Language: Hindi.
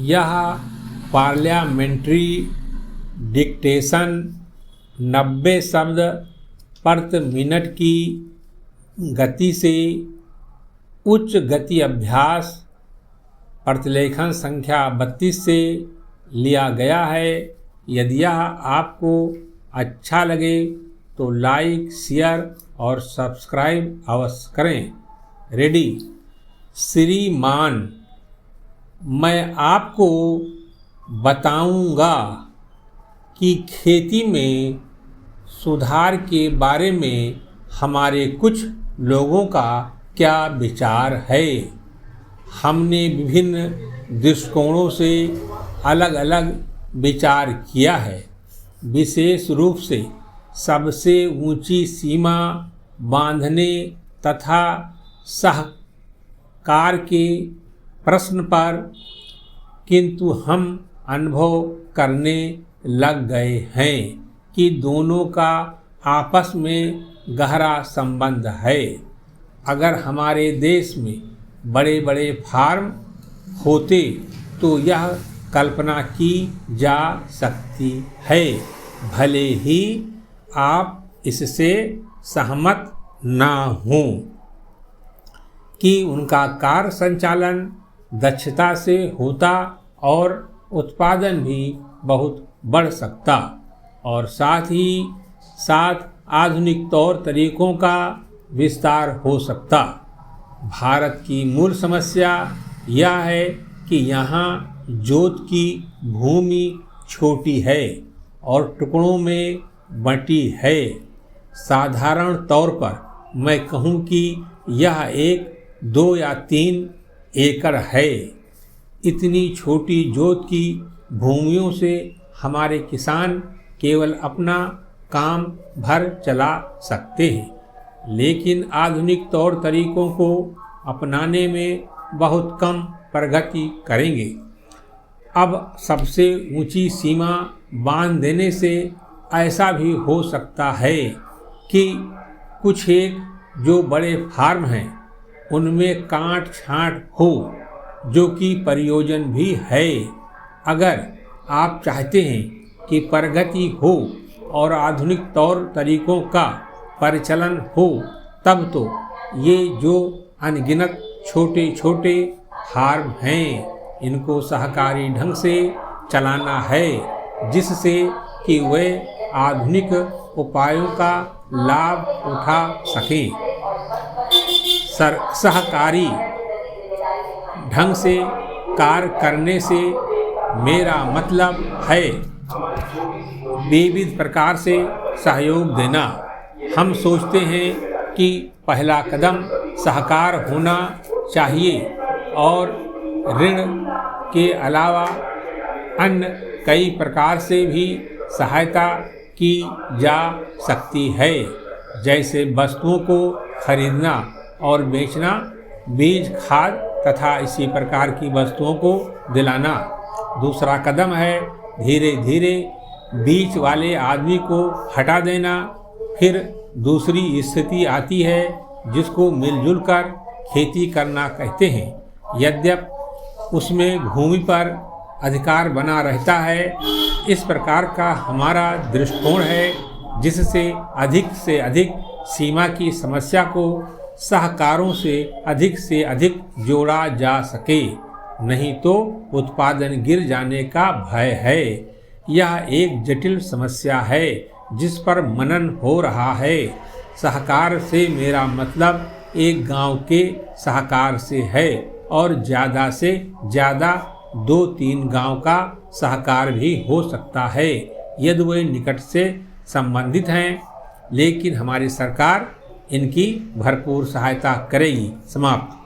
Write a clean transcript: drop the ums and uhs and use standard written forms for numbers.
यह पार्लियामेंट्री डिक्टेशन 90 शब्द प्रति मिनट की गति से उच्च गति अभ्यास प्रतिलेखन संख्या 32 से लिया गया है। यदि यह आपको अच्छा लगे तो लाइक, शेयर और सब्सक्राइब अवश्य करें। रेडी। श्रीमान, मैं आपको बताऊंगा कि खेती में सुधार के बारे में हमारे कुछ लोगों का क्या विचार है। हमने विभिन्न दृष्टिकोणों से अलग अलग विचार किया है। विशेष रूप से सबसे ऊंची सीमा बांधने तथा सहकार के प्रश्न पर, किंतु हम अनुभव करने लग गए हैं कि दोनों का आपस में गहरा संबंध है। अगर हमारे देश में बड़े बड़े फार्म होते तो यह कल्पना की जा सकती है, भले ही आप इससे सहमत ना हों, कि उनका कार्य संचालन दक्षता से होता और उत्पादन भी बहुत बढ़ सकता और साथ ही साथ आधुनिक तौर तरीकों का विस्तार हो सकता। भारत की मूल समस्या यह है कि यहाँ जोत की भूमि छोटी है और टुकड़ों में बंटी है। साधारण तौर पर मैं कहूँ कि यह 1, 2 या 3 एकड़ है। इतनी छोटी जोत की भूमियों से हमारे किसान केवल अपना काम भर चला सकते हैं, लेकिन आधुनिक तौर तरीकों को अपनाने में बहुत कम प्रगति करेंगे। अब सबसे ऊंची सीमा बांध देने से ऐसा भी हो सकता है कि कुछ एक जो बड़े फार्म हैं उनमें काट छांट हो, जो कि प्रयोजन भी है। अगर आप चाहते हैं कि प्रगति हो और आधुनिक तौर तरीकों का परिचलन हो, तब तो ये जो अनगिनत छोटे छोटे फार्म हैं इनको सहकारी ढंग से चलाना है, जिससे कि वे आधुनिक उपायों का लाभ उठा सकें। सहकारी ढंग से कार्य करने से मेरा मतलब है विविध प्रकार से सहयोग देना। हम सोचते हैं कि पहला कदम सहकार होना चाहिए और ऋण के अलावा अन्य कई प्रकार से भी सहायता की जा सकती है, जैसे वस्तुओं को खरीदना और बेचना, बीज, खाद तथा इसी प्रकार की वस्तुओं को दिलाना। दूसरा कदम है धीरे धीरे बीच वाले आदमी को हटा देना। फिर दूसरी स्थिति आती है जिसको मिलजुल कर खेती करना कहते हैं। यद्यपि उसमें भूमि पर अधिकार बना रहता है। इस प्रकार का हमारा दृष्टिकोण है, जिससे अधिक सीमा की समस्या को सहकारों से अधिक जोड़ा जा सके, नहीं तो उत्पादन गिर जाने का भय है। यह एक जटिल समस्या है जिस पर मनन हो रहा है। सहकार से मेरा मतलब एक गांव के सहकार से है और ज़्यादा से ज़्यादा 2-3 गांव का सहकार भी हो सकता है यदि वे निकट से संबंधित हैं, लेकिन हमारी सरकार इनकी भरपूर सहायता करेगी। समाप्त।